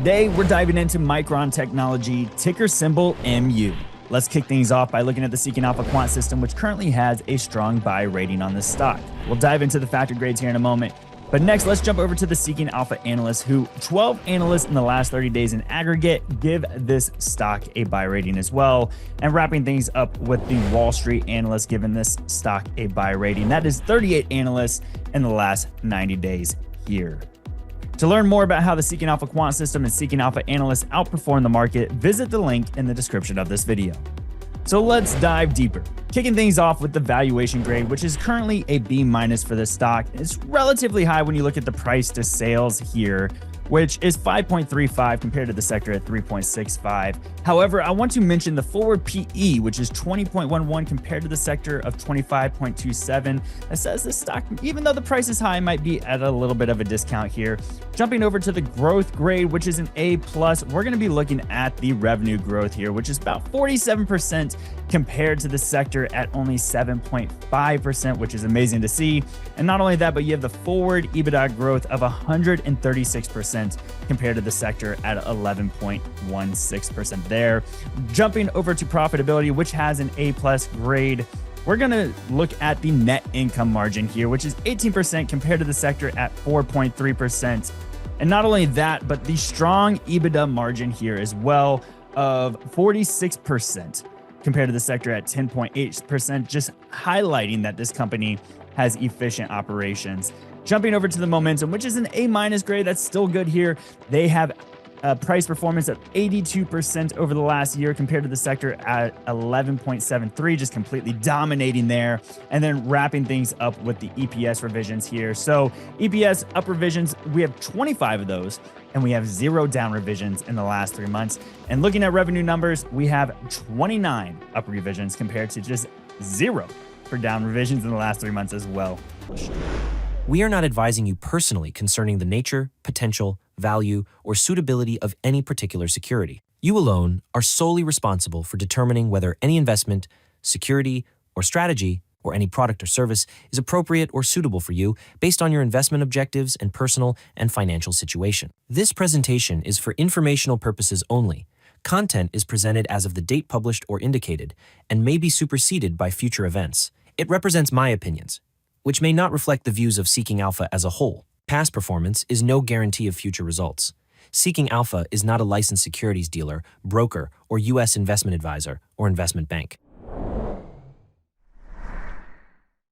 Today, we're diving into Micron Technology, ticker symbol MU. Let's kick things off by looking at the Seeking Alpha quant system, which currently has a strong buy rating on this stock. We'll dive into the factor grades here in a moment. But next, let's jump over to the Seeking Alpha analysts, who 12 analysts in the last 30 days in aggregate give this stock a buy rating as well. And wrapping things up with the Wall Street analysts giving this stock a buy rating. That is 38 analysts in the last 90 days here. To learn more about how the Seeking Alpha quant system and Seeking Alpha analysts outperform the market, visit the link in the description of this video. So let's dive deeper. Kicking things off with the valuation grade, which is currently a B- for this stock. It's relatively high when you look at the price to sales here, which is 5.35 compared to the sector at 3.65. However, I want to mention the forward PE, which is 20.11 compared to the sector of 25.27. That says this stock, even though the price is high, might be at a little bit of a discount here. Jumping over to the growth grade, which is an A+, we're going to be looking at the revenue growth here, which is about 47% compared to the sector at only 7.5%, which is amazing to see. And not only that, but you have the forward EBITDA growth of 136% compared to the sector at 11.16% there. Jumping over to profitability, which has an A+ grade, we're going to look at the net income margin here, which is 18% compared to the sector at 4.3%. And not only that, but the strong EBITDA margin here as well of 46% compared to the sector at 10.8%, just highlighting that this company has efficient operations. Jumping over to the momentum, which is an A- grade, that's still good here. They have a price performance of 82% over the last year compared to the sector at 11.73, just completely dominating there. And then wrapping things up with the EPS revisions here. So EPS up revisions, we have 25 of those, and we have 0 down revisions in the last 3 months. And looking at revenue numbers, we have 29 up revisions compared to just 0 for down revisions in the last 3 months as well. We are not advising you personally concerning the nature, potential, value, or suitability of any particular security. You alone are solely responsible for determining whether any investment, security, or strategy, or any product or service is appropriate or suitable for you based on your investment objectives and personal and financial situation. This presentation is for informational purposes only. Content is presented as of the date published or indicated and may be superseded by future events. It represents my opinions, which may not reflect the views of Seeking Alpha as a whole. Past performance is no guarantee of future results. Seeking Alpha is not a licensed securities dealer, broker, or U.S. investment advisor or investment bank.